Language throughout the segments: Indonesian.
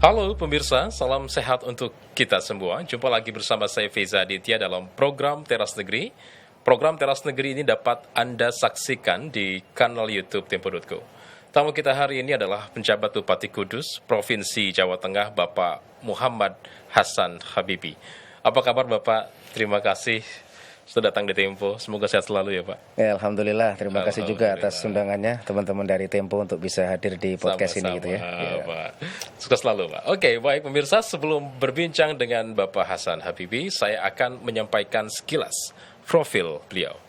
Halo pemirsa, salam sehat untuk kita semua. Jumpa lagi bersama saya Feza Aditya dalam program Teras Negeri. Program Teras Negeri ini dapat Anda saksikan di kanal YouTube Tempo.co. Tamu kita hari ini adalah penjabat Bupati Kudus, Provinsi Jawa Tengah, Bapak Muhammad Hasan Habibi. Apa kabar Bapak? Terima kasih sudah datang di Tempo. Semoga sehat selalu ya Pak. Ya, Alhamdulillah, terima kasih juga atas undangannya teman-teman dari Tempo untuk bisa hadir di podcast Sama-sama, ini gitu ya. Pak. Sukses selalu Pak. Oke, baik pemirsa, sebelum berbincang dengan Bapak Hasan Habibi, saya akan menyampaikan sekilas profil beliau.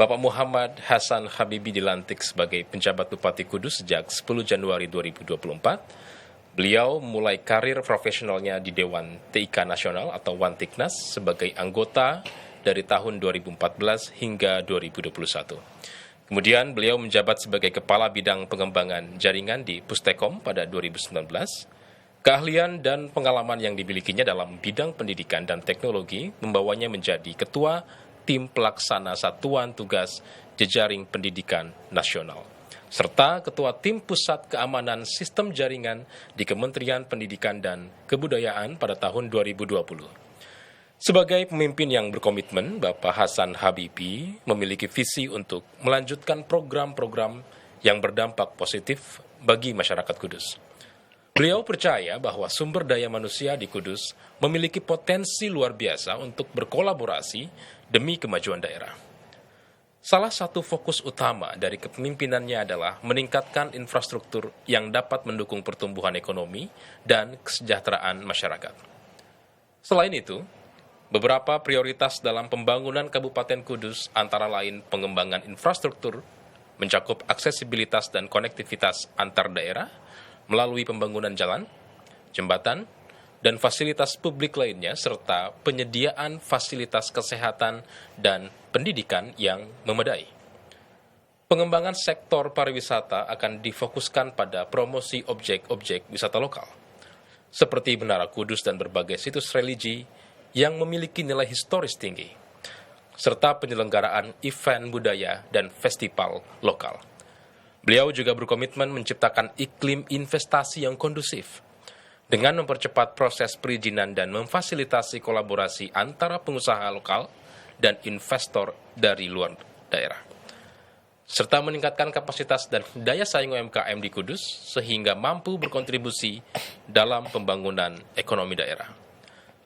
Bapak Muhammad Hasan Habibi dilantik sebagai penjabat Bupati Kudus sejak 10 Januari 2024. Beliau mulai karir profesionalnya di Dewan TIK Nasional atau Wantiknas sebagai anggota dari tahun 2014 hingga 2021. Kemudian beliau menjabat sebagai Kepala Bidang Pengembangan Jaringan di Pustekom pada 2019. Keahlian dan pengalaman yang dimilikinya dalam bidang pendidikan dan teknologi membawanya menjadi Ketua Tim Pelaksana Satuan Tugas Jejaring Pendidikan Nasional, serta Ketua Tim Pusat Keamanan Sistem Jaringan di Kementerian Pendidikan dan Kebudayaan pada tahun 2020. Sebagai pemimpin yang berkomitmen, Bapak Hasan Habibi memiliki visi untuk melanjutkan program-program yang berdampak positif bagi masyarakat Kudus. Beliau percaya bahwa sumber daya manusia di Kudus memiliki potensi luar biasa untuk berkolaborasi demi kemajuan daerah. Salah satu fokus utama dari kepemimpinannya adalah meningkatkan infrastruktur yang dapat mendukung pertumbuhan ekonomi dan kesejahteraan masyarakat. Selain itu, beberapa prioritas dalam pembangunan Kabupaten Kudus antara lain pengembangan infrastruktur, mencakup aksesibilitas dan konektivitas antar daerah melalui pembangunan jalan, jembatan, dan fasilitas publik lainnya, serta penyediaan fasilitas kesehatan dan pendidikan yang memadai. Pengembangan sektor pariwisata akan difokuskan pada promosi objek-objek wisata lokal, seperti Menara Kudus dan berbagai situs religi yang memiliki nilai historis tinggi, serta penyelenggaraan event budaya dan festival lokal. Beliau juga berkomitmen menciptakan iklim investasi yang kondusif, dengan mempercepat proses perizinan dan memfasilitasi kolaborasi antara pengusaha lokal dan investor dari luar daerah, serta meningkatkan kapasitas dan daya saing UMKM di Kudus sehingga mampu berkontribusi dalam pembangunan ekonomi daerah.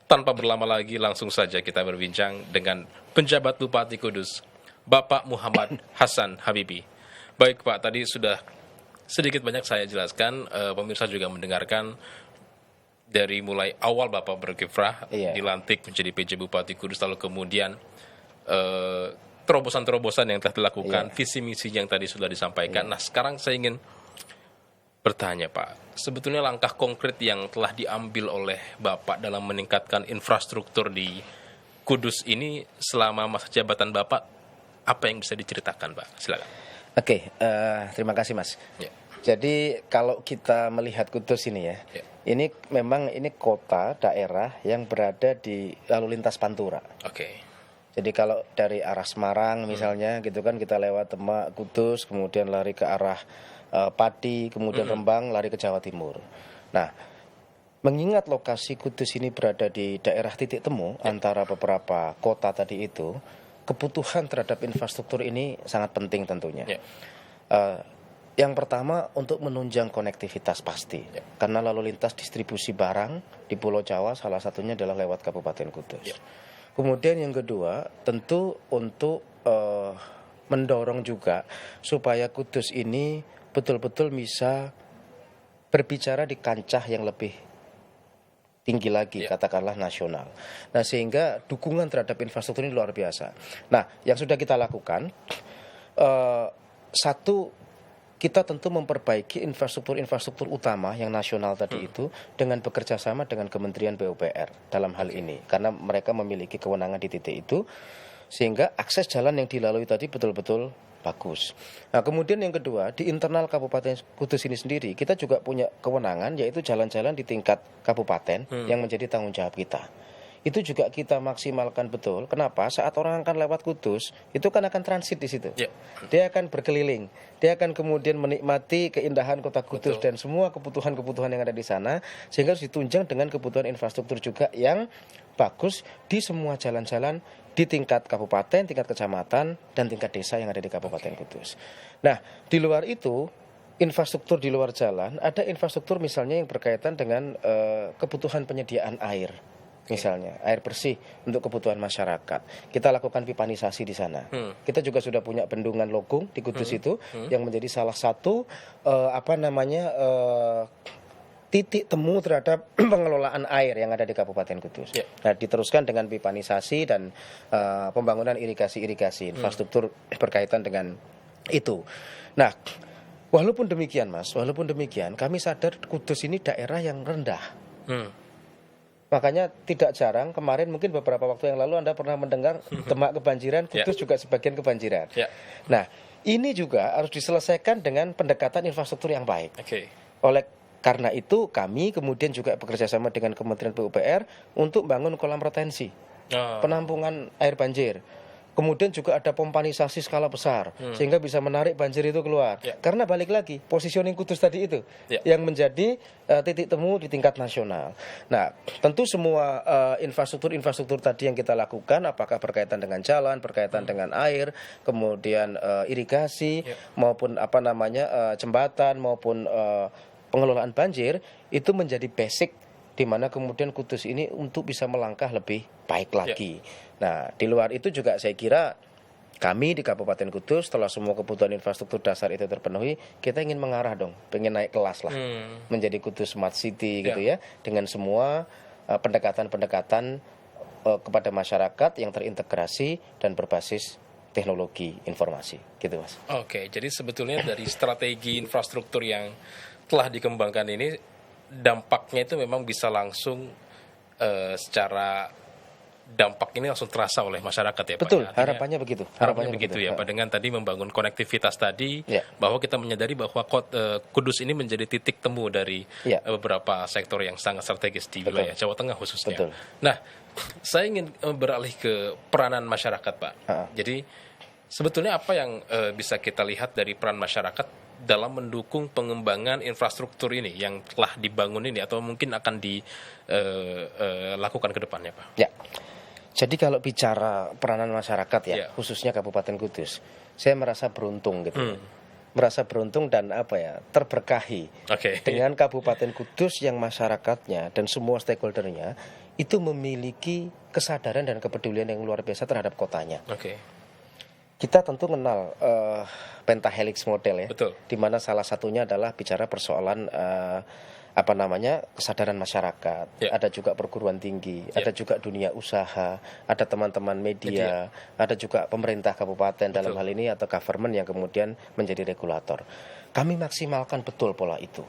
Tanpa berlama lagi, langsung saja kita berbincang dengan penjabat Bupati Kudus, Bapak Muhammad Hasan Habibi. Baik Pak, tadi sudah sedikit banyak saya jelaskan, pemirsa juga mendengarkan dari mulai awal Bapak berkiprah, dilantik menjadi PJ Bupati Kudus, lalu kemudian terobosan-terobosan yang telah dilakukan, visi misi yang tadi sudah disampaikan. Nah, sekarang saya ingin bertanya Pak, sebetulnya langkah konkret yang telah diambil oleh Bapak dalam meningkatkan infrastruktur di Kudus ini selama masa jabatan Bapak, apa yang bisa diceritakan Pak? Silakan. Oke, terima kasih Mas. Ya. Jadi kalau kita melihat Kudus ini ya, ini memang ini kota daerah yang berada di lalu lintas Pantura. Oke. Jadi kalau dari arah Semarang misalnya gitu kan, kita lewat Demak, Kudus, kemudian lari ke arah Pati, kemudian Rembang, lari ke Jawa Timur. Nah, mengingat lokasi Kudus ini berada di daerah titik temu antara beberapa kota tadi itu, kebutuhan terhadap infrastruktur ini sangat penting tentunya. Yang pertama untuk menunjang konektivitas pasti, karena lalu lintas distribusi barang di Pulau Jawa salah satunya adalah lewat Kabupaten Kudus. Kemudian yang kedua tentu untuk mendorong juga supaya Kudus ini betul-betul bisa berbicara di kancah yang lebih tinggi lagi, katakanlah nasional. Nah, sehingga dukungan terhadap infrastruktur ini luar biasa. Nah, yang sudah kita lakukan, satu, kita tentu memperbaiki infrastruktur utama yang nasional tadi itu dengan bekerja sama dengan Kementerian PUPR dalam hal ini, karena mereka memiliki kewenangan di titik itu, sehingga akses jalan yang dilalui tadi betul-betul bagus. Nah, kemudian yang kedua, di internal Kabupaten Kudus ini sendiri kita juga punya kewenangan, yaitu jalan-jalan di tingkat kabupaten yang menjadi tanggung jawab kita. itu juga kita maksimalkan betul. Kenapa? Saat orang akan lewat Kudus, itu kan akan transit di situ. Ya. Dia akan berkeliling, dia akan kemudian menikmati keindahan kota Kudus Betul. dan semua kebutuhan-kebutuhan yang ada di sana, sehingga harus ditunjang dengan kebutuhan infrastruktur juga yang bagus di semua jalan-jalan di tingkat kabupaten, tingkat kecamatan, dan tingkat desa yang ada di Kabupaten Kudus. Nah, di luar itu, infrastruktur di luar jalan, ada infrastruktur misalnya yang berkaitan dengan kebutuhan penyediaan air. Misalnya air bersih untuk kebutuhan masyarakat. Kita lakukan pipanisasi di sana. Kita juga sudah punya bendungan Logung di Kudus itu yang menjadi salah satu titik temu terhadap pengelolaan air yang ada di Kabupaten Kudus. Ya. Nah, diteruskan dengan pipanisasi dan pembangunan irigasi infrastruktur berkaitan dengan itu. Nah, walaupun demikian, Mas, kami sadar Kudus ini daerah yang rendah. Makanya tidak jarang kemarin mungkin beberapa waktu yang lalu Anda pernah mendengar Demak kebanjiran, Kudus juga sebagian kebanjiran. Ya. Nah, ini juga harus diselesaikan dengan pendekatan infrastruktur yang baik. Oke. Oleh karena itu kami kemudian juga bekerja sama dengan Kementerian PUPR untuk bangun kolam retensi, penampungan air banjir. Kemudian juga ada pompanisasi skala besar sehingga bisa menarik banjir itu keluar. Ya. Karena balik lagi positioning Kudus tadi itu yang menjadi titik temu di tingkat nasional. Nah, tentu semua infrastruktur tadi yang kita lakukan, apakah berkaitan dengan jalan, berkaitan dengan air, kemudian irigasi maupun jembatan maupun pengelolaan banjir, itu menjadi basic di mana kemudian Kudus ini untuk bisa melangkah lebih baik lagi. Nah, di luar itu juga saya kira kami di Kabupaten Kudus setelah semua kebutuhan infrastruktur dasar itu terpenuhi, kita ingin mengarah dong, pengen naik kelas lah, menjadi Kudus Smart City gitu ya, dengan semua pendekatan-pendekatan kepada masyarakat yang terintegrasi dan berbasis teknologi informasi, gitu Mas. Oke, jadi sebetulnya dari strategi infrastruktur yang telah dikembangkan ini, dampaknya itu memang bisa langsung secara dampak ini langsung terasa oleh masyarakat ya Pak. Betul, Ya? harapannya begitu. Harapannya begitu ya Pak, dengan tadi membangun konektivitas tadi, bahwa kita menyadari bahwa Kudus ini menjadi titik temu dari beberapa sektor yang sangat strategis di wilayah Jawa Tengah khususnya. Betul. Nah, saya ingin beralih ke peranan masyarakat Pak. Jadi sebetulnya apa yang bisa kita lihat dari peran masyarakat dalam mendukung pengembangan infrastruktur ini yang telah dibangun ini atau mungkin akan dilakukan ke depannya Pak? Ya. Jadi kalau bicara peranan masyarakat khususnya Kabupaten Kudus, saya merasa beruntung gitu. Merasa beruntung dan terberkahi dengan Kabupaten Kudus yang masyarakatnya dan semua stakeholdernya itu memiliki kesadaran dan kepedulian yang luar biasa terhadap kotanya. Kita tentu kenal pentahelix model ya, di mana salah satunya adalah bicara persoalan kesadaran masyarakat, ada juga perguruan tinggi, ada juga dunia usaha, ada teman-teman media, ada juga pemerintah kabupaten dalam hal ini atau government yang kemudian menjadi regulator. Kami maksimalkan betul pola itu,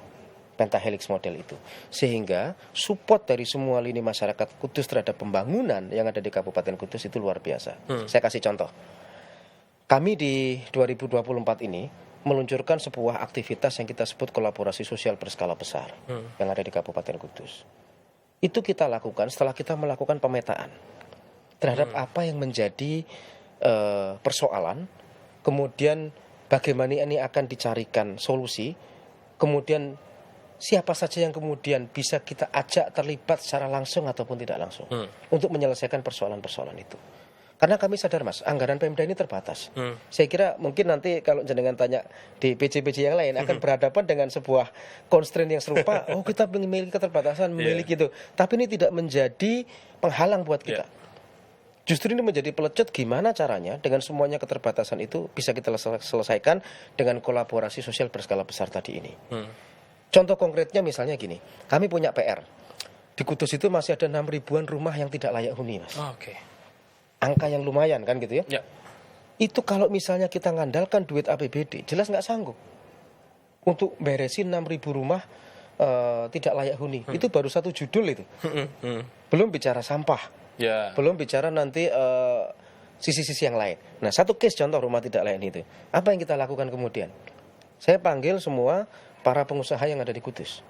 pentahelix model itu, sehingga support dari semua lini masyarakat Kudus terhadap pembangunan yang ada di Kabupaten Kudus itu luar biasa. Saya kasih contoh. Kami di 2024 ini meluncurkan sebuah aktivitas yang kita sebut kolaborasi sosial berskala besar yang ada di Kabupaten Kudus. Itu kita lakukan setelah kita melakukan pemetaan terhadap apa yang menjadi persoalan, kemudian bagaimana ini akan dicarikan solusi, kemudian siapa saja yang kemudian bisa kita ajak terlibat secara langsung ataupun tidak langsung untuk menyelesaikan persoalan-persoalan itu. Karena kami sadar Mas, anggaran Pemda ini terbatas. Saya kira mungkin nanti kalau jenengan tanya di PJ-PJ yang lain akan berhadapan dengan sebuah constraint yang serupa. Oh, kita memiliki keterbatasan, memiliki itu. Tapi ini tidak menjadi penghalang buat kita. Justru ini menjadi pelecut gimana caranya dengan semuanya keterbatasan itu bisa kita selesaikan dengan kolaborasi sosial berskala besar tadi ini. Contoh konkretnya misalnya gini, kami punya PR. Di Kudus itu masih ada 6 ribuan rumah yang tidak layak huni Mas. Angka yang lumayan kan gitu ya. Itu kalau misalnya kita ngandalkan duit APBD, jelas nggak sanggup untuk beresin 6.000 rumah tidak layak huni. Itu baru satu judul itu. Belum bicara sampah, belum bicara nanti sisi-sisi yang lain. Nah, satu case contoh rumah tidak layak huni itu. Apa yang kita lakukan kemudian? Saya panggil semua para pengusaha yang ada di Kudus.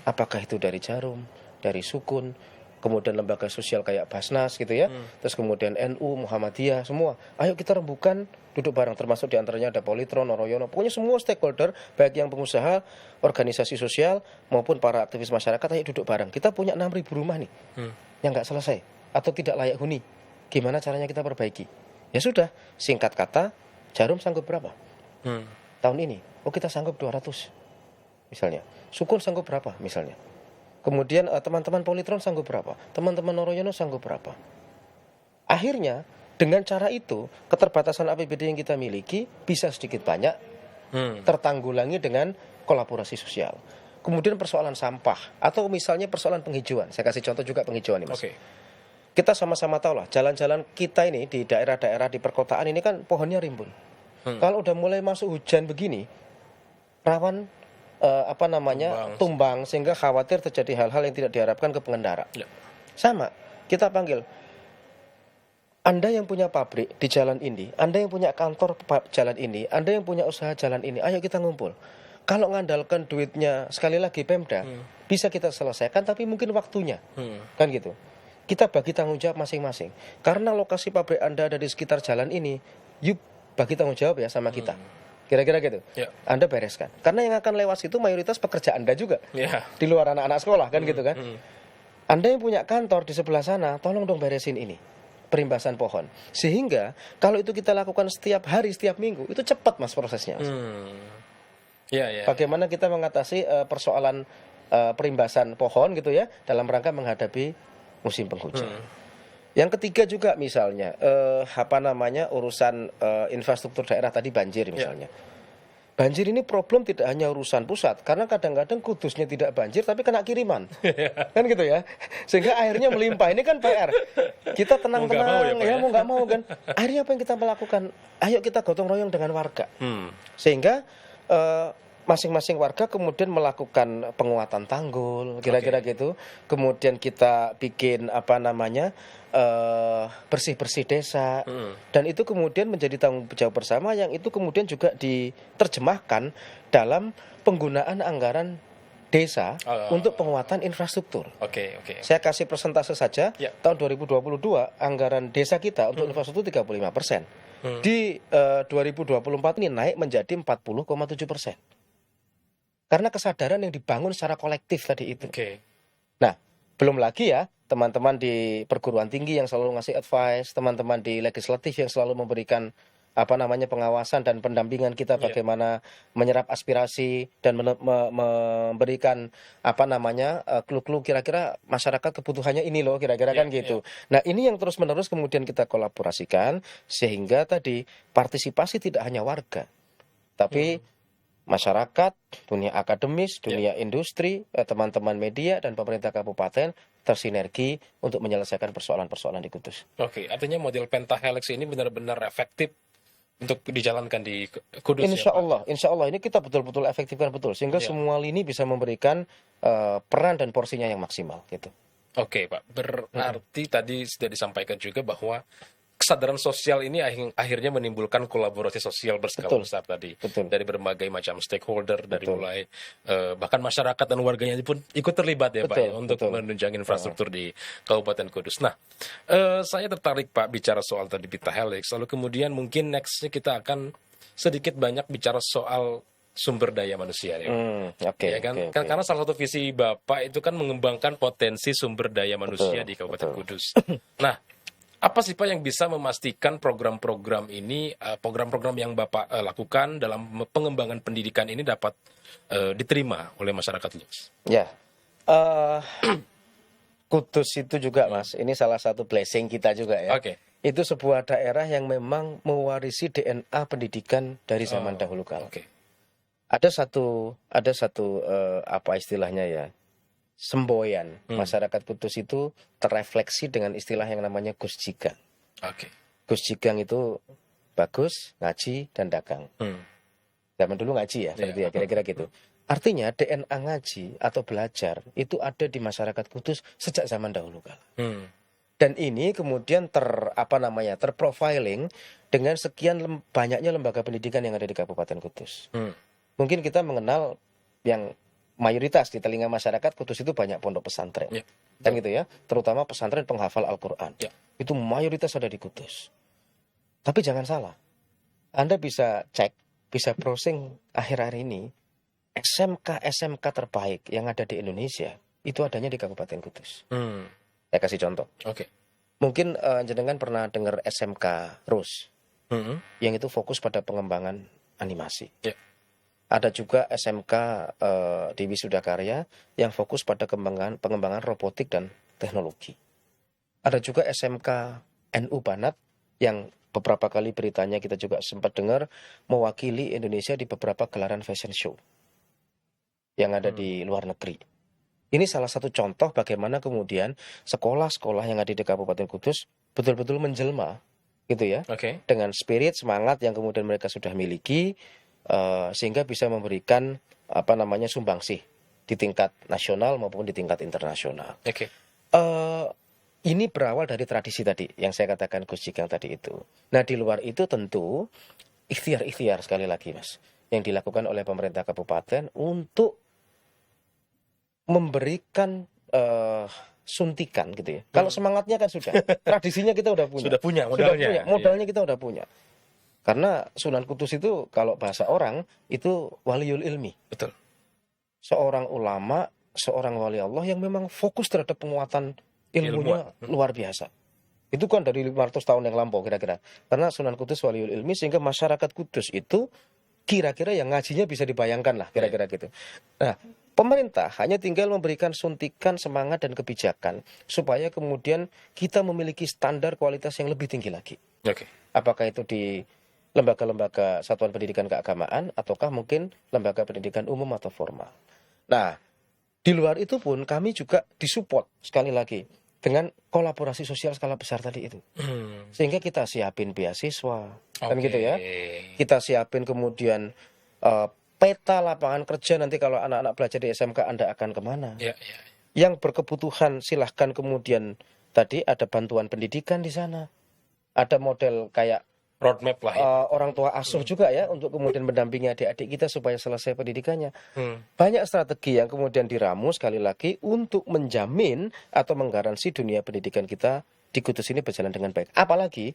Apakah itu dari Jarum, dari Sukun, kemudian lembaga sosial kayak Basnas gitu ya, terus kemudian NU, Muhammadiyah, semua. Ayo kita rembukan duduk bareng, termasuk diantaranya ada Politron, Noroyono, pokoknya semua stakeholder, baik yang pengusaha, organisasi sosial, maupun para aktivis masyarakat, ayo duduk bareng. Kita punya 6.000 rumah nih, yang nggak selesai, atau tidak layak huni. Gimana caranya kita perbaiki? Ya sudah, singkat kata, Jarum sanggup berapa? Tahun ini, oh kita sanggup 200 misalnya. Sukun sanggup berapa misalnya. Kemudian teman-teman Politron sanggup berapa? Teman-teman Noroyono sanggup berapa? Akhirnya dengan cara itu keterbatasan APBD yang kita miliki bisa sedikit banyak tertanggulangi dengan kolaborasi sosial. Kemudian persoalan sampah atau misalnya persoalan penghijauan. Saya kasih contoh juga penghijauan ini, Mas. Kita sama-sama tahu lah jalan-jalan kita ini di daerah-daerah di perkotaan ini kan pohonnya rimbun. Kalau udah mulai masuk hujan begini, rawan tumbang sehingga khawatir terjadi hal-hal yang tidak diharapkan ke pengendara. Sama, kita panggil Anda yang punya pabrik di jalan ini, Anda yang punya kantor jalan ini, Anda yang punya usaha jalan ini, ayo kita ngumpul. Kalau ngandalkan duitnya sekali lagi Pemda, bisa kita selesaikan tapi mungkin waktunya. Kan gitu. Kita bagi tanggung jawab masing-masing. Karena lokasi pabrik Anda ada di sekitar jalan ini, yuk bagi tanggung jawab ya sama kita. Kira-kira gitu. Anda bereskan. Karena yang akan lewat situ mayoritas pekerja Anda juga. Di luar anak-anak sekolah kan gitu kan. Anda yang punya kantor di sebelah sana, tolong dong beresin ini. Perimbasan pohon. Sehingga kalau itu kita lakukan setiap hari, setiap minggu, itu cepat Mas prosesnya. Mas. Bagaimana kita mengatasi persoalan perimbasan pohon gitu ya dalam rangka menghadapi musim penghujan. Yang ketiga juga misalnya urusan infrastruktur daerah tadi banjir misalnya. Banjir ini problem tidak hanya urusan pusat karena kadang-kadang Kudusnya tidak banjir tapi kena kiriman. Kan gitu ya. Sehingga airnya melimpah. Ini kan PR. Kita tenang-tenang mau nggak mau kan. Akhirnya apa yang kita melakukan? Ayo kita gotong royong dengan warga. Sehingga masing-masing warga kemudian melakukan penguatan tanggul, kira-kira gitu. Kemudian kita bikin bersih-bersih desa. Dan itu kemudian menjadi tanggung jawab bersama yang itu kemudian juga diterjemahkan dalam penggunaan anggaran desa untuk penguatan infrastruktur. Saya kasih persentase saja. Tahun 2022 anggaran desa kita untuk infrastruktur 35%. Di 2024 ini naik menjadi 40,7%. Karena kesadaran yang dibangun secara kolektif tadi itu. Nah, belum lagi ya teman-teman di perguruan tinggi yang selalu ngasih advice, teman-teman di legislatif yang selalu memberikan pengawasan dan pendampingan kita bagaimana menyerap aspirasi dan memberikan clue-clue kira-kira masyarakat kebutuhannya ini loh kira-kira kan gitu. Nah, ini yang terus-menerus kemudian kita kolaborasikan sehingga tadi partisipasi tidak hanya warga tapi masyarakat, dunia akademis, dunia industri, teman-teman media dan pemerintah kabupaten tersinergi untuk menyelesaikan persoalan-persoalan di Kudus. Artinya model pentahelix ini benar-benar efektif untuk dijalankan di Kudus. Insya Allah ini kita betul-betul efektifkan betul sehingga semua lini bisa memberikan peran dan porsinya yang maksimal gitu. Pak, berarti tadi sudah disampaikan juga bahwa kesadaran sosial ini akhirnya menimbulkan kolaborasi sosial berskala besar tadi. Dari berbagai macam stakeholder, dari mulai bahkan masyarakat dan warganya pun ikut terlibat ya Pak ya, untuk menunjang infrastruktur di Kabupaten Kudus. Nah, saya tertarik Pak bicara soal tadi pentahelix, lalu kemudian mungkin nextnya kita akan sedikit banyak bicara soal sumber daya manusia ya. Karena salah satu visi Bapak itu kan mengembangkan potensi sumber daya manusia di Kabupaten Kudus. Nah, apa sih Pak yang bisa memastikan program-program ini, program-program yang Bapak lakukan dalam pengembangan pendidikan ini dapat diterima oleh masyarakat luas? Kudus itu juga Mas, ini salah satu blessing kita juga ya. Itu sebuah daerah yang memang mewarisi DNA pendidikan dari zaman dahulu kala. Ada satu istilahnya ya, semboyan masyarakat Kudus itu terrefleksi dengan istilah yang namanya Gus Jigang. Gus Jigang itu bagus, ngaji, dan dagang. Zaman dulu ngaji ya, seperti ya, kira-kira gitu. Artinya DNA ngaji atau belajar itu ada di masyarakat Kudus sejak zaman dahulu kala. Dan ini kemudian terprofiling dengan sekian banyaknya lembaga pendidikan yang ada di Kabupaten Kudus. Mungkin kita mengenal yang mayoritas di telinga masyarakat Kudus itu banyak pondok pesantren. Ya. Dan gitu ya, terutama pesantren penghafal Al-Qur'an. Ya. Itu mayoritas ada di Kudus. Tapi jangan salah. Anda bisa cek, bisa browsing akhir-akhir ini SMK terbaik yang ada di Indonesia itu adanya di Kabupaten Kudus. Saya kasih contoh. Oke. Mungkin jenengan pernah dengar SMK RUS yang itu fokus pada pengembangan animasi. Ya. Ada juga SMK di Wisuda Karya yang fokus pada pengembangan robotik dan teknologi. Ada juga SMK NU Banat yang beberapa kali beritanya kita juga sempat dengar mewakili Indonesia di beberapa gelaran fashion show yang ada di luar negeri. Ini salah satu contoh bagaimana kemudian sekolah-sekolah yang ada di Kabupaten Kudus betul-betul menjelma, gitu ya, Oke. dengan spirit semangat yang kemudian mereka sudah miliki, sehingga bisa memberikan sumbangsih di tingkat nasional maupun di tingkat internasional. Oke. Ini berawal dari tradisi tadi yang saya katakan Gus Jikang tadi itu. Nah di luar itu tentu ikhtiar sekali lagi Mas yang dilakukan oleh pemerintah kabupaten untuk memberikan suntikan gitu ya. Kalau semangatnya kan sudah, tradisinya kita udah punya. Sudah punya modalnya. Modalnya kita udah punya. Karena Sunan Kudus itu kalau bahasa orang itu waliul ilmi. Betul. Seorang ulama, seorang wali Allah yang memang fokus terhadap penguatan ilmunya luar biasa. Itu kan dari 500 tahun yang lampau kira-kira. Karena Sunan Kudus waliul ilmi sehingga masyarakat Kudus itu kira-kira yang ngajinya bisa dibayangkan lah kira-kira gitu. Nah, pemerintah hanya tinggal memberikan suntikan semangat dan kebijakan supaya kemudian kita memiliki standar kualitas yang lebih tinggi lagi. Oke. Apakah itu di lembaga-lembaga satuan pendidikan keagamaan ataukah mungkin lembaga pendidikan umum atau formal. Nah, di luar itu pun kami juga disupport sekali lagi dengan kolaborasi sosial skala besar tadi itu. Sehingga kita siapin beasiswa, kan gitu ya. Kita siapin kemudian peta lapangan kerja nanti kalau anak-anak belajar di SMK Anda akan kemana. Yang berkebutuhan silahkan kemudian tadi ada bantuan pendidikan di sana. Ada model kayak roadmap lah ya. Orang tua asuh juga ya untuk kemudian mendampingi adik-adik kita supaya selesai pendidikannya. Banyak strategi yang kemudian diramu sekali lagi untuk menjamin atau menggaransi dunia pendidikan kita di Kudus ini berjalan dengan baik. Apalagi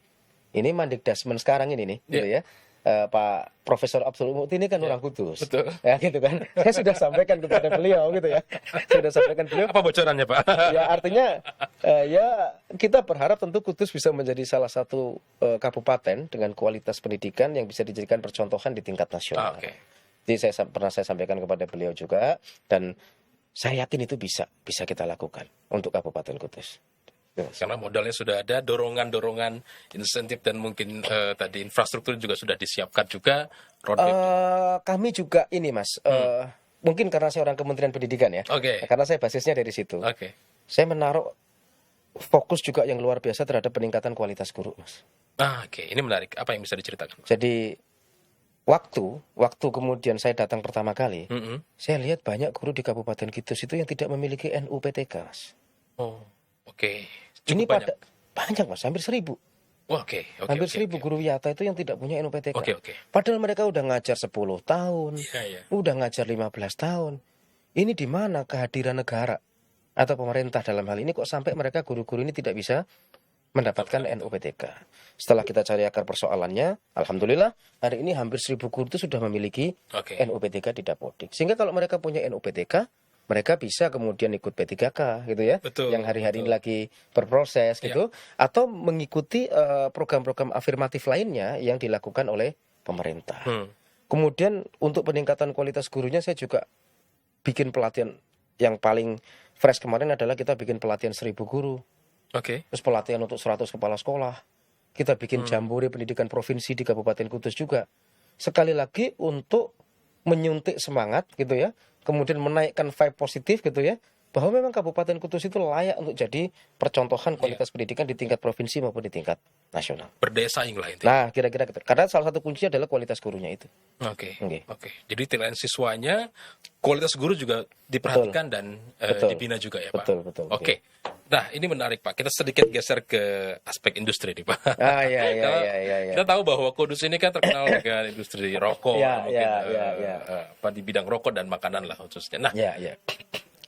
ini Mandikdasmen sekarang ini nih, gitu ya. Pak Profesor Abdul Mukti ini kan orang Kudus. Betul. Ya gitu kan. Saya sudah sampaikan kepada beliau gitu ya. Sudah sampaikan beliau. Apa bocorannya, Pak? Ya artinya ya kita berharap tentu Kudus bisa menjadi salah satu kabupaten dengan kualitas pendidikan yang bisa dijadikan percontohan di tingkat nasional. Jadi saya pernah sampaikan kepada beliau juga dan saya yakin itu bisa kita lakukan untuk Kabupaten Kudus. Karena modalnya sudah ada, dorongan-dorongan insentif dan mungkin tadi infrastruktur juga sudah disiapkan juga. Kami juga ini Mas, mungkin karena saya orang Kementerian Pendidikan ya, karena saya basisnya dari situ. Saya menaruh fokus juga yang luar biasa terhadap peningkatan kualitas guru Mas. Ini menarik. Apa yang bisa diceritakan? Jadi waktu kemudian saya datang pertama kali, saya lihat banyak guru di Kabupaten Kudus itu yang tidak memiliki NUPTK Mas. Ini banyak Mas, hampir 1.000. Hampir 1.000 guru wiyata itu yang tidak punya NUPTK. Padahal mereka udah ngajar 10 tahun, udah ngajar 15 tahun. Ini di mana kehadiran negara atau pemerintah dalam hal ini kok sampai mereka guru-guru ini tidak bisa mendapatkan NUPTK. Setelah kita cari akar persoalannya, alhamdulillah hari ini hampir 1.000 guru itu sudah memiliki NUPTK di Dapodik. Sehingga kalau mereka punya NUPTK, mereka bisa kemudian ikut P3K gitu ya, yang hari-hari ini lagi berproses gitu, atau mengikuti program-program afirmatif lainnya yang dilakukan oleh pemerintah. Kemudian untuk peningkatan kualitas gurunya saya juga bikin pelatihan yang paling fresh kemarin adalah kita bikin pelatihan 1.000 guru. Terus pelatihan untuk 100 kepala sekolah. Kita bikin jambore pendidikan provinsi di Kabupaten Kudus juga. Sekali lagi untuk menyuntik semangat gitu ya. Kemudian menaikkan vibe positif gitu ya. bahwa memang Kabupaten Kudus itu layak untuk jadi percontohan kualitas pendidikan di tingkat provinsi maupun di tingkat nasional. Berdaya saing lah intinya. Nah, kira-kira gitu. Karena salah satu kuncinya adalah kualitas gurunya itu. Oke. Oke. Jadi tidak siswanya, kualitas guru juga diperhatikan dan dibina juga ya, Pak. Betul. Oke. Nah, ini menarik, Pak. Kita sedikit geser ke aspek industri nih, Pak. Iya. Kita tahu bahwa Kudus ini kan terkenal dengan industri rokok, di bidang rokok dan makanan lah khususnya. Nah,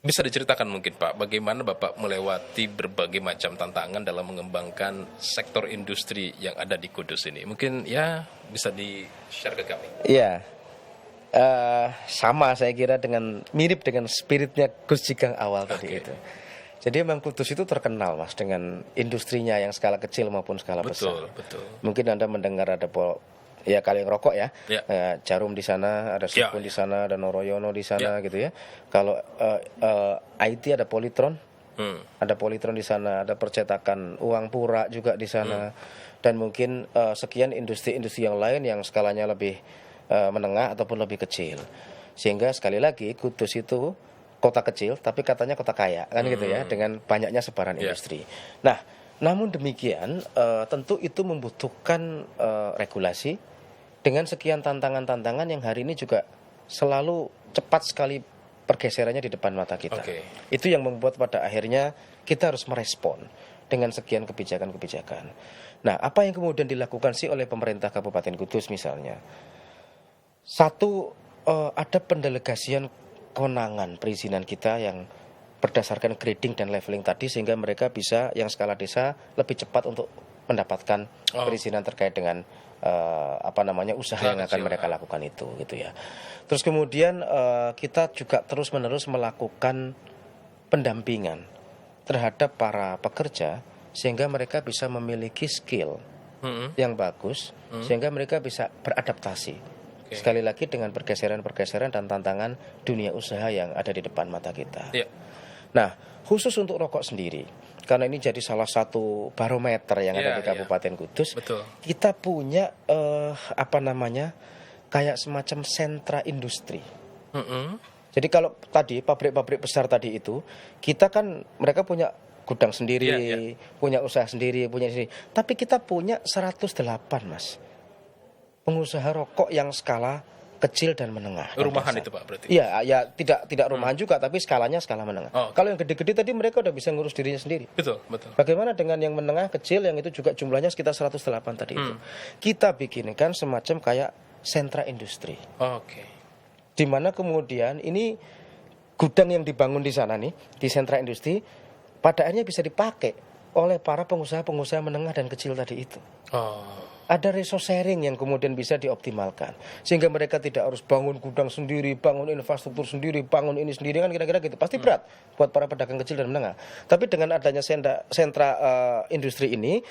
bisa diceritakan mungkin Pak, bagaimana Bapak melewati berbagai macam tantangan dalam mengembangkan sektor industri yang ada di Kudus ini? Mungkin ya bisa di-share ke kami. Iya, sama saya kira mirip dengan spiritnya Gus Jigang awal tadi itu. Jadi memang Kudus itu terkenal Mas dengan industrinya yang skala kecil maupun skala besar. Betul. Mungkin Anda mendengar ada kaleng rokok ya. Jarum di sana, ada Sukun di sana, ada Noroyono di sana gitu ya. Kalau IT ada Polytron. Ada Polytron di sana, ada percetakan uang pura juga di sana. Dan mungkin sekian industri-industri yang lain yang skalanya lebih menengah ataupun lebih kecil. Sehingga sekali lagi Kudus itu kota kecil tapi katanya kota kaya kan gitu ya, dengan banyaknya sebaran industri. Nah, namun demikian tentu itu membutuhkan regulasi dengan sekian tantangan-tantangan yang hari ini juga selalu cepat sekali pergeserannya di depan mata kita. Itu yang membuat pada akhirnya kita harus merespon dengan sekian kebijakan-kebijakan. Nah, apa yang kemudian dilakukan sih oleh pemerintah Kabupaten Kudus misalnya? Satu, ada pendelegasian kewenangan perizinan kita yang berdasarkan grading dan leveling tadi, sehingga mereka bisa yang skala desa lebih cepat untuk mendapatkan perizinan terkait dengan usaha yang akan mereka lakukan itu gitu ya. Terus kemudian kita juga terus-menerus melakukan pendampingan terhadap para pekerja sehingga mereka bisa memiliki skill yang bagus sehingga mereka bisa beradaptasi. Sekali lagi dengan pergeseran-pergeseran dan tantangan dunia usaha yang ada di depan mata kita. Nah, khusus untuk rokok sendiri, karena ini jadi salah satu barometer yang ada di Kabupaten Kudus, kita punya kayak semacam sentra industri. Jadi kalau tadi pabrik-pabrik besar tadi itu, kita kan mereka punya gudang sendiri, punya usaha sendiri, tapi kita punya 108 Mas. Pengusaha rokok yang skala kecil dan menengah. Rumahan itu Pak berarti? Iya, tidak rumahan juga, tapi skalanya skala menengah. Kalau yang gede-gede tadi mereka udah bisa ngurus dirinya sendiri. Betul. Bagaimana dengan yang menengah kecil yang itu juga jumlahnya sekitar 108 tadi itu? Kita bikinkan semacam kayak sentra industri. Di mana kemudian ini gudang yang dibangun di sana nih, di sentra industri, pada akhirnya bisa dipakai oleh para pengusaha-pengusaha menengah dan kecil tadi itu. Ada resource sharing yang kemudian bisa dioptimalkan sehingga mereka tidak harus bangun gudang sendiri, bangun infrastruktur sendiri, bangun ini sendiri, kan kira-kira gitu. Pasti berat buat para pedagang kecil dan menengah. Tapi dengan adanya sentra industri ini,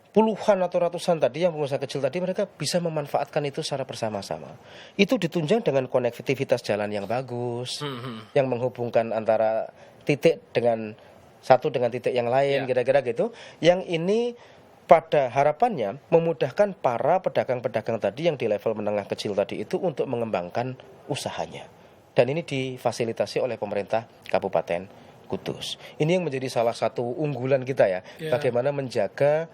puluhan atau ratusan tadi yang pengusaha kecil tadi, mereka bisa memanfaatkan itu secara bersama-sama. Itu ditunjang dengan konektivitas jalan yang bagus, yang menghubungkan antara titik dengan satu dengan titik yang lain, kira-kira gitu. Yang ini pada harapannya memudahkan para pedagang-pedagang tadi yang di level menengah kecil tadi itu untuk mengembangkan usahanya. Dan ini difasilitasi oleh pemerintah Kabupaten Kudus. Ini yang menjadi salah satu unggulan kita ya. Bagaimana menjaga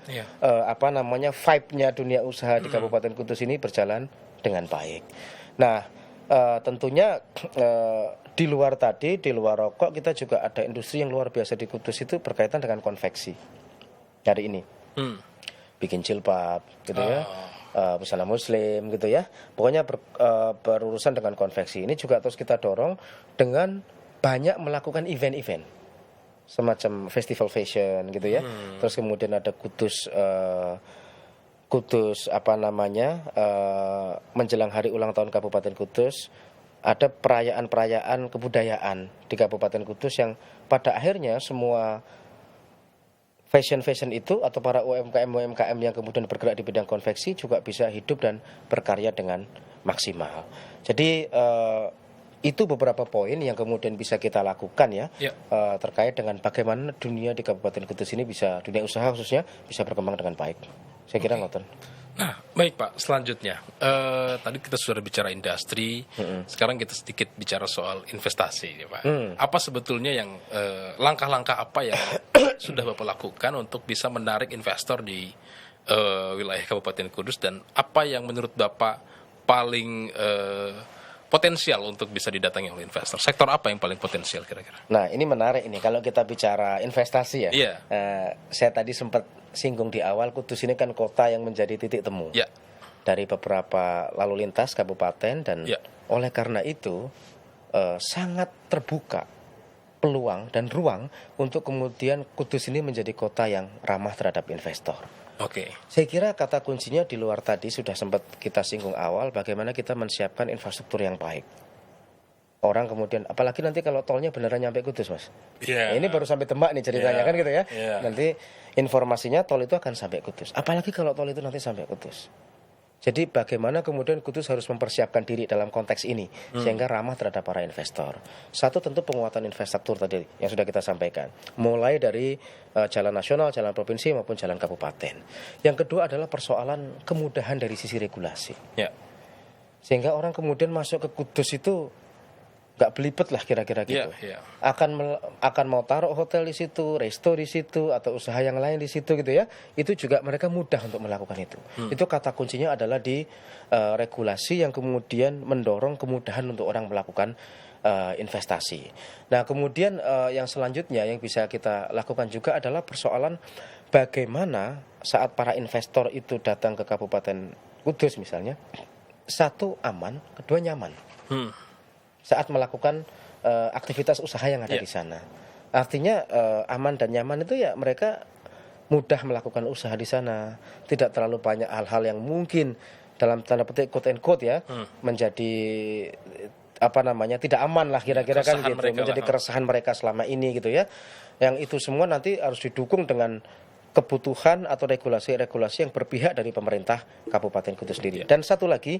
vibe-nya dunia usaha di Kabupaten Kudus ini berjalan dengan baik. Nah, tentunya di luar rokok, kita juga ada industri yang luar biasa di Kudus itu berkaitan dengan konveksi. Hari ini bikin jilbab gitu ya, busana muslim gitu ya, pokoknya berurusan dengan konveksi. Ini juga terus kita dorong dengan banyak melakukan event-event semacam festival fashion gitu ya. Terus kemudian ada Kudus menjelang hari ulang tahun Kabupaten Kudus, ada perayaan-perayaan kebudayaan di Kabupaten Kudus yang pada akhirnya semua fashion itu atau para UMKM yang kemudian bergerak di bidang konveksi juga bisa hidup dan berkarya dengan maksimal. Jadi itu beberapa poin yang kemudian bisa kita lakukan ya, terkait dengan bagaimana dunia di Kabupaten Kudus ini dunia usaha khususnya bisa berkembang dengan baik. Saya kira ngoten. Nah, baik Pak, selanjutnya tadi kita sudah bicara industri, sekarang kita sedikit bicara soal investasi ya Pak. Apa sebetulnya yang langkah-langkah apa yang sudah Bapak lakukan untuk bisa menarik investor di wilayah Kabupaten Kudus, dan apa yang menurut Bapak paling potensial untuk bisa didatangi oleh investor? Sektor apa yang paling potensial kira-kira? Nah, ini menarik ini kalau kita bicara investasi ya. Iya. Saya tadi sempat singgung di awal, Kudus ini kan kota yang menjadi titik temu Ya. dari beberapa lalu lintas kabupaten, dan Ya. oleh karena itu sangat terbuka peluang dan ruang untuk kemudian Kudus ini menjadi kota yang ramah terhadap investor. Oke. Saya kira kata kuncinya di luar tadi sudah sempat kita singgung awal, bagaimana kita menyiapkan infrastruktur yang baik. Orang kemudian, apalagi nanti kalau tolnya beneran nyampe Kudus, Mas. Iya. Nah, ini baru sampai Demak nih ceritanya, kan gitu ya. Iya. Nanti informasinya tol itu akan sampai Kudus. Apalagi kalau tol itu nanti sampai Kudus. Jadi bagaimana kemudian Kudus harus mempersiapkan diri dalam konteks ini sehingga ramah terhadap para investor. Satu, tentu penguatan infrastruktur tadi yang sudah kita sampaikan, mulai dari jalan nasional, jalan provinsi maupun jalan kabupaten. Yang kedua adalah persoalan kemudahan dari sisi regulasi. Ya. Sehingga orang kemudian masuk ke Kudus itu nggak belibet lah kira-kira gitu. Iya. Akan mau taruh hotel di situ, resto di situ, atau usaha yang lain di situ gitu ya. Itu juga mereka mudah untuk melakukan itu. Itu kata kuncinya adalah di regulasi yang kemudian mendorong kemudahan untuk orang melakukan investasi. Nah, kemudian yang selanjutnya yang bisa kita lakukan juga adalah persoalan bagaimana saat para investor itu datang ke Kabupaten Kudus misalnya, satu aman, kedua nyaman. Saat melakukan aktivitas usaha yang ada di sana. Artinya aman dan nyaman itu ya mereka mudah melakukan usaha di sana, tidak terlalu banyak hal-hal yang mungkin dalam tanda petik quote and quote ya menjadi tidak aman lah kira-kira kan gitu, menjadi keresahan mereka selama ini gitu ya. Yang itu semua nanti harus didukung dengan kebutuhan atau regulasi-regulasi yang berpihak dari pemerintah Kabupaten Kudus sendiri. Dan satu lagi,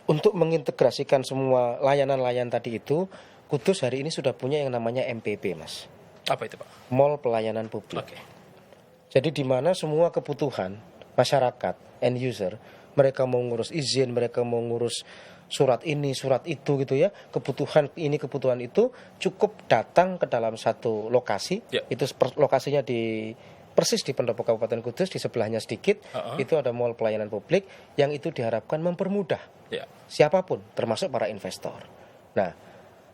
untuk mengintegrasikan semua layanan-layanan tadi itu, Kudus hari ini sudah punya yang namanya MPP, Mas. Apa itu, Pak? Mall Pelayanan Publik. Oke. Jadi di mana semua kebutuhan masyarakat, end user, mereka mau ngurus izin, mereka mau ngurus surat ini, surat itu gitu ya, kebutuhan ini, kebutuhan itu, cukup datang ke dalam satu lokasi. Itu lokasinya persis di pendopo Kabupaten Kudus, di sebelahnya sedikit, itu ada mall pelayanan publik yang itu diharapkan mempermudah siapapun, termasuk para investor. Nah,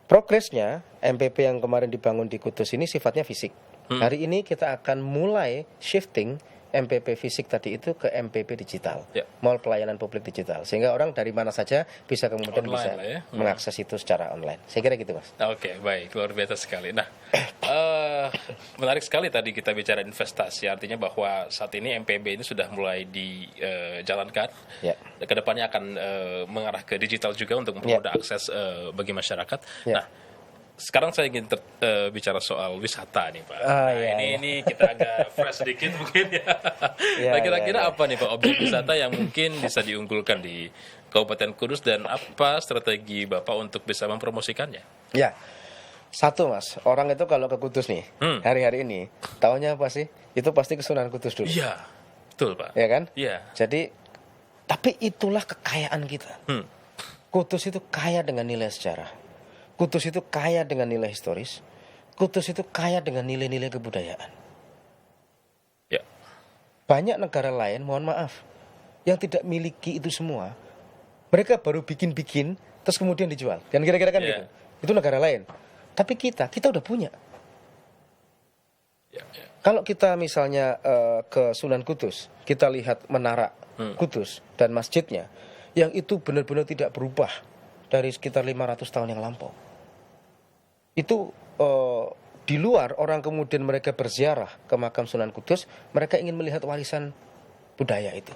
progresnya MPP yang kemarin dibangun di Kudus ini sifatnya fisik. Hari ini kita akan mulai shifting MPP fisik tadi itu ke MPP digital, mall pelayanan publik digital, sehingga orang dari mana saja bisa kemudian online bisa mengakses itu secara online. Saya kira gitu, Mas. Oke, baik, luar biasa sekali. Nah, menarik sekali tadi kita bicara investasi, artinya bahwa saat ini MPB ini sudah mulai dijalankan. Kedepannya akan mengarah ke digital juga untuk mempermudah akses bagi masyarakat. Nah, sekarang saya ingin bicara soal wisata nih Pak. Ini kita agak fresh sedikit mungkin ya. Nah, kira-kira apa nih Pak objek wisata yang mungkin bisa diunggulkan di Kabupaten Kudus, dan apa strategi Bapak untuk bisa mempromosikannya? Ya, satu Mas, orang itu kalau ke Kudus nih hari-hari ini, taunya apa sih? Itu pasti ke Sunan Kudus dulu. Iya, betul Pak. Ya kan? Iya. Jadi, tapi itulah kekayaan kita. Kudus itu kaya dengan nilai sejarah. Kudus itu kaya dengan nilai historis. Kudus itu kaya dengan nilai-nilai kebudayaan. Banyak negara lain, mohon maaf, yang tidak miliki itu semua. Mereka baru bikin-bikin, terus kemudian dijual. Dan kira-kira kan gitu. Itu negara lain. Tapi kita udah punya. Kalau kita misalnya ke Sunan Kudus, kita lihat menara Kudus dan masjidnya, yang itu benar-benar tidak berubah dari sekitar 500 tahun yang lampau. Itu di luar orang kemudian mereka berziarah ke makam Sunan Kudus, mereka ingin melihat warisan budaya itu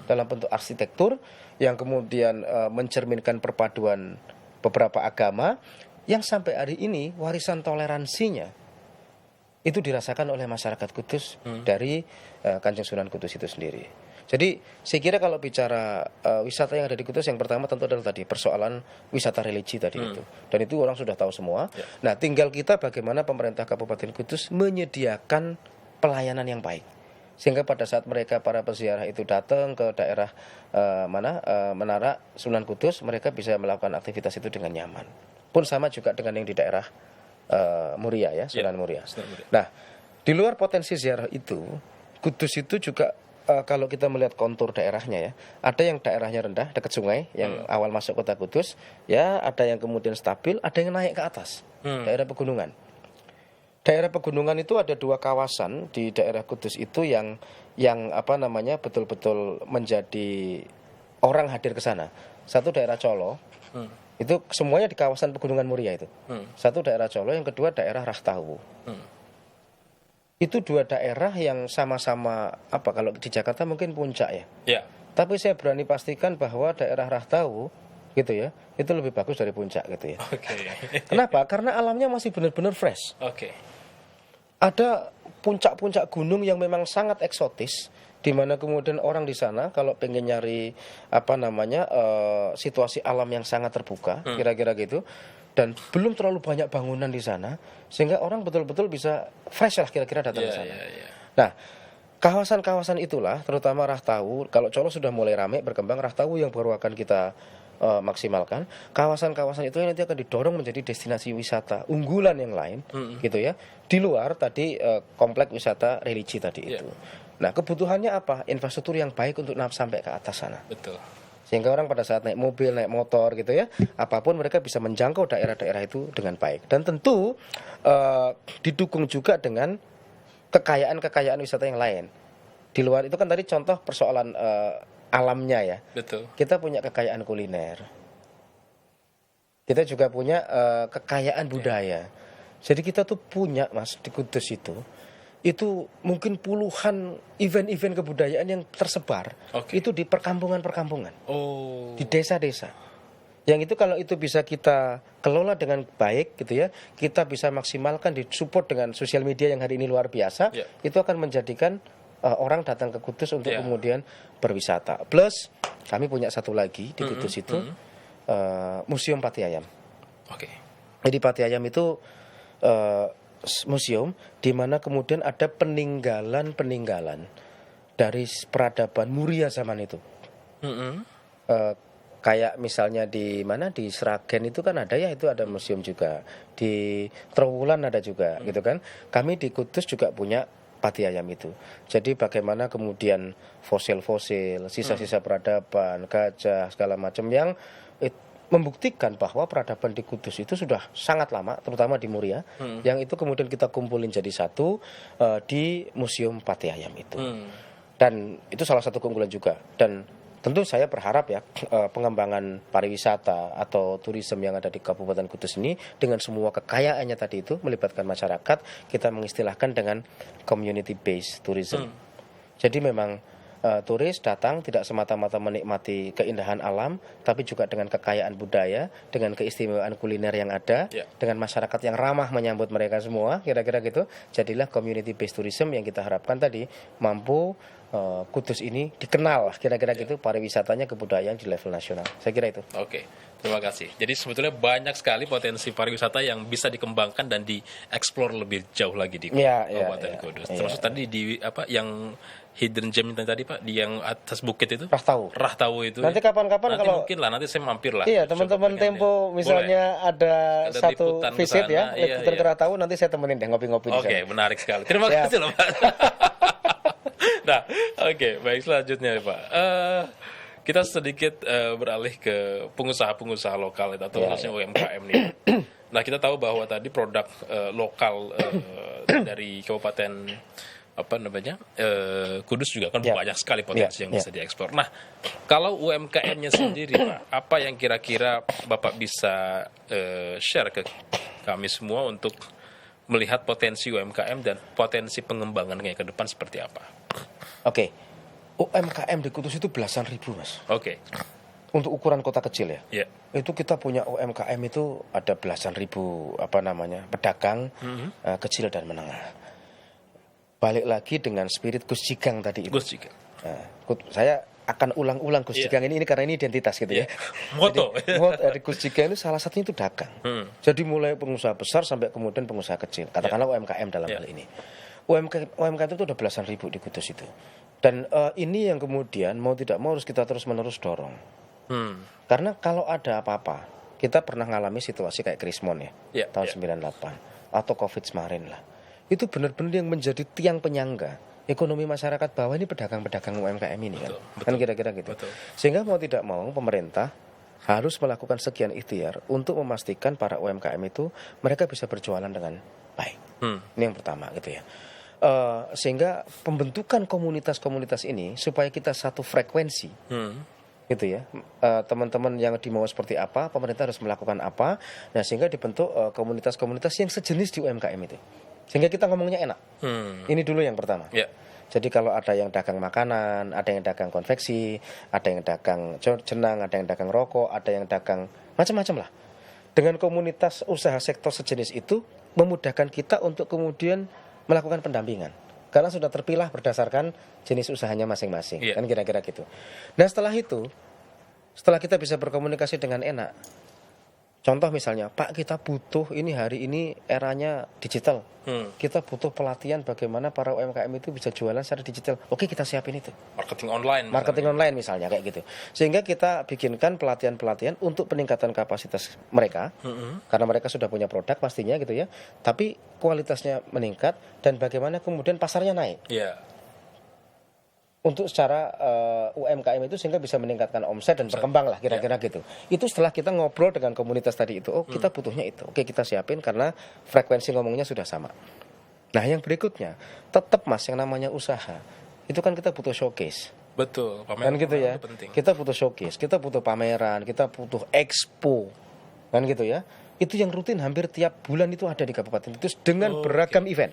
dalam bentuk arsitektur yang kemudian mencerminkan perpaduan beberapa agama yang sampai hari ini warisan toleransinya itu dirasakan oleh masyarakat Kudus dari Kanjeng Sunan Kudus itu sendiri. Jadi saya kira kalau bicara wisata yang ada di Kudus, yang pertama tentu adalah tadi persoalan wisata religi tadi itu. Dan itu orang sudah tahu semua. Nah, tinggal kita bagaimana pemerintah Kabupaten Kudus menyediakan pelayanan yang baik. Sehingga pada saat mereka para peziarah itu datang ke daerah Menara Sunan Kudus, mereka bisa melakukan aktivitas itu dengan nyaman. Pun sama juga dengan yang di daerah Muria ya, Sunan Muria. Nah, di luar potensi ziarah itu, Kudus itu juga kalau kita melihat kontur daerahnya ya, ada yang daerahnya rendah dekat sungai yang awal masuk kota Kudus, ya ada yang kemudian stabil, ada yang naik ke atas, daerah pegunungan. Daerah pegunungan itu ada 2 kawasan di daerah Kudus itu yang betul-betul menjadi orang hadir ke sana. Satu daerah Colo, itu semuanya di kawasan pegunungan Muria itu. Satu daerah Colo, yang kedua daerah Rahtawu. Itu 2 daerah yang sama-sama kalau di Jakarta mungkin puncak ya. Ya. Tapi saya berani pastikan bahwa daerah Rahtawu gitu ya, itu lebih bagus dari puncak gitu ya. Kenapa? Karena alamnya masih benar-benar fresh. Ada puncak-puncak gunung yang memang sangat eksotis, di mana kemudian orang di sana kalau pengen nyari situasi alam yang sangat terbuka, kira-kira gitu, dan belum terlalu banyak bangunan di sana, sehingga orang betul-betul bisa fresh lah kira-kira datang ke sana. Nah, kawasan-kawasan itulah, terutama Rahtawu, kalau Colo sudah mulai ramai berkembang, Rahtawu yang baru akan kita maksimalkan. Kawasan-kawasan itu nanti akan didorong menjadi destinasi wisata unggulan yang lain, gitu ya. Di luar tadi komplek wisata religi tadi itu. Nah, kebutuhannya apa? Infrastruktur yang baik untuk sampai ke atas sana. Betul. Sehingga orang pada saat naik mobil, naik motor gitu ya, apapun mereka bisa menjangkau daerah-daerah itu dengan baik. Dan tentu didukung juga dengan kekayaan-kekayaan wisata yang lain. Di luar itu kan tadi contoh persoalan alamnya ya. Betul. Kita punya kekayaan kuliner. Kita juga punya kekayaan budaya. Jadi kita tuh punya Mas di Kudus itu mungkin puluhan event-event kebudayaan yang tersebar. Itu di perkampungan-perkampungan. Di desa-desa. Yang itu kalau itu bisa kita kelola dengan baik gitu ya, kita bisa maksimalkan, disupport dengan sosial media yang hari ini luar biasa, itu akan menjadikan orang datang ke Kudus untuk kemudian berwisata. Plus kami punya satu lagi di Kudus itu Museum Pati Ayam. Jadi Pati Ayam itu museum di mana kemudian ada peninggalan-peninggalan dari peradaban Muria zaman itu. Kayak misalnya di Sragen itu kan ada ya, itu ada museum juga. Di Trowulan ada juga gitu kan. Kami di Kudus juga punya Pati Ayam itu. Jadi bagaimana kemudian fosil-fosil, sisa-sisa peradaban, gajah segala macam yang membuktikan bahwa peradaban di Kudus itu sudah sangat lama, terutama di Muria, yang itu kemudian kita kumpulin jadi satu di Museum Pati Ayam itu. Dan itu salah satu keunggulan juga. Dan tentu saya berharap ya pengembangan pariwisata atau turisme yang ada di Kabupaten Kudus ini dengan semua kekayaannya tadi itu melibatkan masyarakat, kita mengistilahkan dengan community based tourism. Jadi memang turis datang tidak semata-mata menikmati keindahan alam, tapi juga dengan kekayaan budaya, dengan keistimewaan kuliner yang ada, dengan masyarakat yang ramah menyambut mereka semua, kira-kira gitu. Jadilah community based tourism yang kita harapkan tadi mampu Kudus ini dikenal, kira-kira gitu, pariwisatanya, kebudayaan di level nasional. Saya kira itu. Terima kasih. Jadi sebetulnya banyak sekali potensi pariwisata yang bisa dikembangkan dan dieksplor lebih jauh lagi di Kabupaten Kudus. Terus tadi di yang hidden gem tadi Pak, di yang atas bukit itu? Rahtawu itu. Nanti kapan-kapan kalau mungkin lah, nanti saya mampir lah. Iya, teman-teman Tempo misalnya ada satu visit ya, liputan ke Rahtawu, nanti saya temenin deh ngopi-ngopi di sana. Menarik sekali. Terima kasih loh Pak. Nah, baik, selanjutnya Pak. Kita sedikit beralih ke pengusaha-pengusaha lokal atau khususnya UMKM nih. Nah, kita tahu bahwa tadi produk lokal dari Kabupaten Kudus juga kan banyak sekali potensi yang bisa diekspor. Nah, kalau UMKM-nya sendiri Pak, apa yang kira-kira Bapak bisa share ke kami semua untuk melihat potensi UMKM dan potensi pengembangannya ke depan seperti apa? UMKM di Kudus itu belasan ribu Mas. Untuk ukuran kota kecil ya. Itu kita punya UMKM itu ada belasan ribu pedagang kecil dan menengah. Balik lagi dengan spirit Gus Jigang tadi itu. Saya akan ulang-ulang Gus Jigang ini karena ini identitas gitu ya. Moto dari Gus Jigang itu salah satunya itu dagang. Jadi mulai pengusaha besar sampai kemudian pengusaha kecil, katakanlah UMKM dalam hal ini. UMKM itu udah belasan ribu di Kudus itu. Dan ini yang kemudian mau tidak mau harus kita terus-menerus dorong. Karena kalau ada apa-apa, kita pernah ngalami situasi kayak Krismon ya, tahun 98 atau Covid kemarin lah. Itu benar-benar yang menjadi tiang penyangga ekonomi masyarakat bawah ini pedagang-pedagang UMKM ini kan. Kan kira-kira gitu. Sehingga mau tidak mau pemerintah harus melakukan sekian ikhtiar untuk memastikan para UMKM itu mereka bisa berjualan dengan baik. Ini yang pertama gitu ya. Sehingga pembentukan komunitas-komunitas ini supaya kita satu frekuensi gitu ya, teman-teman yang dimau seperti apa, pemerintah harus melakukan apa, nah sehingga dibentuk komunitas-komunitas yang sejenis di UMKM itu, sehingga kita ngomongnya enak. Ini dulu yang pertama. Jadi kalau ada yang dagang makanan, ada yang dagang konveksi, ada yang dagang jenang, ada yang dagang rokok, ada yang dagang macam-macam lah, dengan komunitas usaha sektor sejenis itu memudahkan kita untuk kemudian melakukan pendampingan karena sudah terpilah berdasarkan jenis usahanya masing-masing. Kan kira-kira gitu. Nah setelah itu, setelah kita bisa berkomunikasi dengan enak, contoh misalnya, Pak kita butuh ini hari ini eranya digital, kita butuh pelatihan bagaimana para UMKM itu bisa jualan secara digital. Oke, kita siapin itu. Marketing online misalnya kayak gitu. Sehingga kita bikinkan pelatihan-pelatihan untuk peningkatan kapasitas mereka, karena mereka sudah punya produk pastinya gitu ya. Tapi kualitasnya meningkat dan bagaimana kemudian pasarnya naik. Untuk secara UMKM itu sehingga bisa meningkatkan omset dan berkembang lah kira-kira gitu. Itu setelah kita ngobrol dengan komunitas tadi itu, oh kita butuhnya itu, oke kita siapin karena frekuensi ngomongnya sudah sama. Nah yang berikutnya, tetap Mas yang namanya usaha, itu kan kita butuh showcase. Betul, pameran kan gitu ya. Kita butuh showcase, kita butuh pameran, kita butuh expo, kan gitu ya. Itu yang rutin hampir tiap bulan itu ada di Kabupaten Kudus dengan beragam event.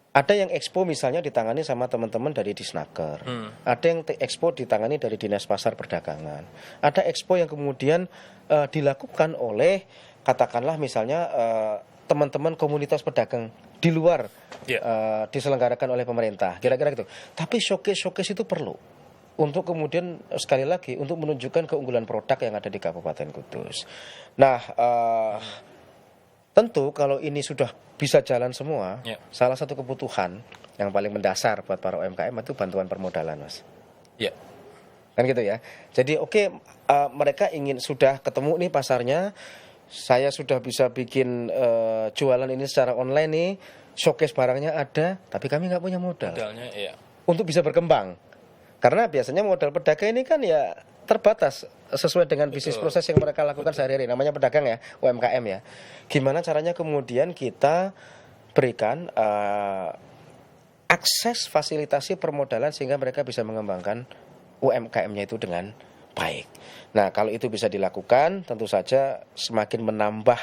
Ada yang expo misalnya ditangani sama teman-teman dari Disnaker. Ada yang expo ditangani dari Dinas Pasar Perdagangan. Ada expo yang kemudian dilakukan oleh katakanlah misalnya teman-teman komunitas pedagang di luar diselenggarakan oleh pemerintah. Kira-kira gitu. Tapi showcase itu perlu untuk kemudian sekali lagi untuk menunjukkan keunggulan produk yang ada di Kabupaten Kudus. Nah, tentu kalau ini sudah bisa jalan semua, salah satu kebutuhan yang paling mendasar buat para UMKM itu bantuan permodalan, Mas. Kan gitu ya. Jadi mereka ingin sudah ketemu nih pasarnya, saya sudah bisa bikin jualan ini secara online nih, showcase barangnya ada, tapi kami nggak punya modal. Untuk bisa berkembang. Karena biasanya modal pedagang ini kan ya terbatas sesuai dengan bisnis proses yang mereka lakukan sehari-hari. Namanya pedagang ya, UMKM ya. Gimana caranya kemudian kita berikan akses fasilitasi permodalan sehingga mereka bisa mengembangkan UMKM-nya itu dengan baik. Nah, kalau itu bisa dilakukan, tentu saja semakin menambah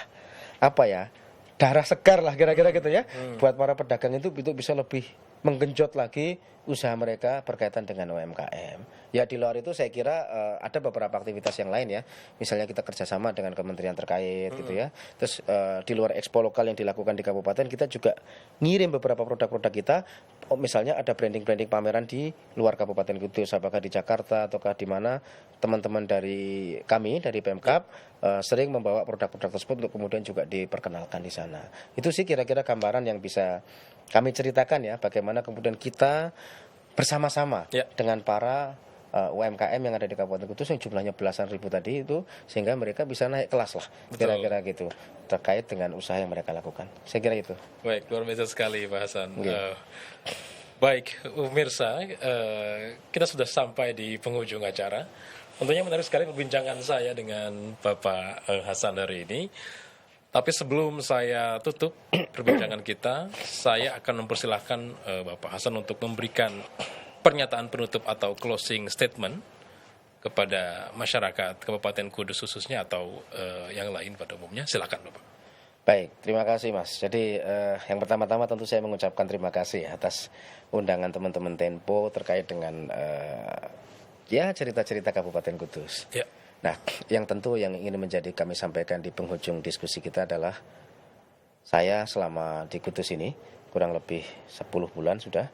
darah segar lah kira-kira gitu ya. Buat para pedagang itu bisa lebih menggenjot lagi usaha mereka berkaitan dengan UMKM. Ya di luar itu saya kira ada beberapa aktivitas yang lain ya. Misalnya kita kerjasama dengan kementerian terkait gitu ya. Terus di luar expo lokal yang dilakukan di kabupaten kita juga ngirim beberapa produk-produk kita. Misalnya ada branding-branding pameran di luar Kabupaten Kudus, apakah di Jakarta ataukah di mana teman-teman dari kami dari Pemkab sering membawa produk-produk tersebut untuk kemudian juga diperkenalkan di sana. Itu sih kira-kira gambaran yang bisa kami ceritakan ya, bagaimana kemudian kita bersama-sama dengan para UMKM yang ada di Kabupaten Kudus yang jumlahnya belasan ribu tadi itu, sehingga mereka bisa naik kelas lah kira-kira gitu terkait dengan usaha yang mereka lakukan. Saya kira itu. Baik, luar biasa sekali Pak Hasan. Baik, pemirsa, kita sudah sampai di penghujung acara. Tentunya menarik sekali perbincangan saya dengan Bapak Hasan hari ini. Tapi sebelum saya tutup perbincangan kita, saya akan mempersilahkan Bapak Hasan untuk memberikan pernyataan penutup atau closing statement kepada masyarakat Kabupaten Kudus khususnya atau yang lain pada umumnya. Silakan Bapak. Baik, terima kasih Mas. Jadi yang pertama-tama tentu saya mengucapkan terima kasih atas undangan teman-teman Tempo terkait dengan cerita-cerita Kabupaten Kudus. Nah, yang tentu yang ingin menjadi kami sampaikan di penghujung diskusi kita adalah saya selama di Kudus ini kurang lebih 10 bulan sudah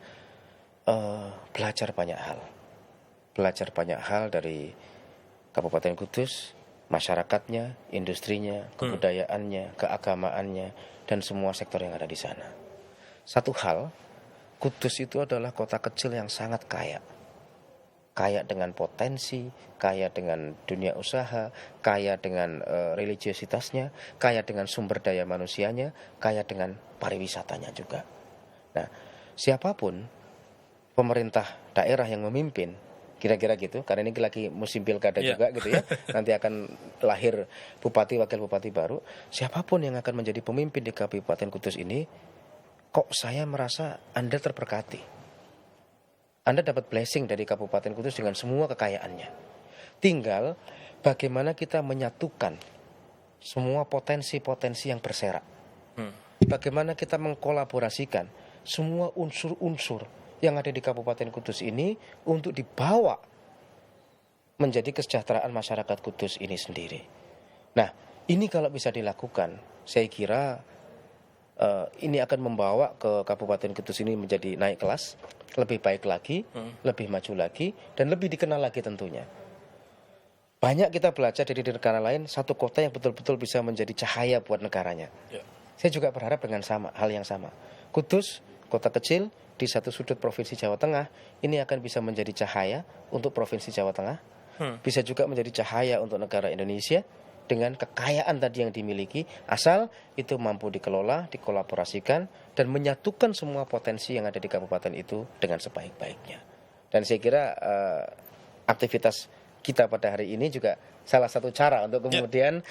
belajar banyak hal dari Kabupaten Kudus, masyarakatnya, industrinya, kebudayaannya, keagamaannya, dan semua sektor yang ada di sana. satu hal, Kudus itu adalah kota kecil yang sangat kaya. Kaya dengan potensi, kaya dengan dunia usaha, kaya dengan religiositasnya, kaya dengan sumber daya manusianya, kaya dengan pariwisatanya juga. Nah, siapapun pemerintah daerah yang memimpin, kira-kira gitu, karena ini lagi musim pilkada juga gitu ya, nanti akan lahir bupati, wakil bupati baru, siapapun yang akan menjadi pemimpin di Kabupaten Kudus ini, kok saya merasa Anda terberkati. Anda dapat blessing dari Kabupaten Kudus dengan semua kekayaannya. Tinggal bagaimana kita menyatukan semua potensi-potensi yang berserak. Bagaimana kita mengkolaborasikan semua unsur-unsur yang ada di Kabupaten Kudus ini untuk dibawa menjadi kesejahteraan masyarakat Kudus ini sendiri. Nah, ini kalau bisa dilakukan, saya kira ini akan membawa ke Kabupaten Kudus ini menjadi naik kelas, lebih baik lagi, lebih maju lagi, dan lebih dikenal lagi tentunya. Banyak kita belajar dari negara lain, satu kota yang betul-betul bisa menjadi cahaya buat negaranya. Saya juga berharap dengan hal yang sama. Kudus, kota kecil di satu sudut Provinsi Jawa Tengah, ini akan bisa menjadi cahaya untuk Provinsi Jawa Tengah, bisa juga menjadi cahaya untuk negara Indonesia, dengan kekayaan tadi yang dimiliki, asal itu mampu dikelola, dikolaborasikan, dan menyatukan semua potensi yang ada di kabupaten itu dengan sebaik-baiknya. Dan saya kira aktivitas kita pada hari ini juga salah satu cara untuk kemudian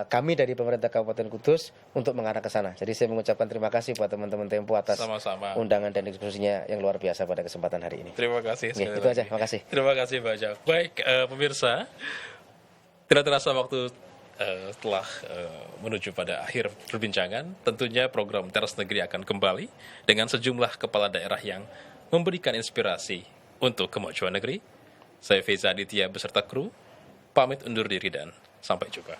kami dari pemerintah Kabupaten Kudus untuk mengarah ke sana. Jadi saya mengucapkan terima kasih buat teman-teman Tempo atas undangan dan diskusinya yang luar biasa pada kesempatan hari ini. Terima kasih. Itu aja, terima kasih. Terima kasih Pak Jak. Baik, pemirsa, tidak terasa waktu telah menuju pada akhir perbincangan. Tentunya program Teras Negeri akan kembali dengan sejumlah kepala daerah yang memberikan inspirasi untuk kemajuan negeri. Saya Feza Aditya beserta kru pamit undur diri dan sampai jumpa.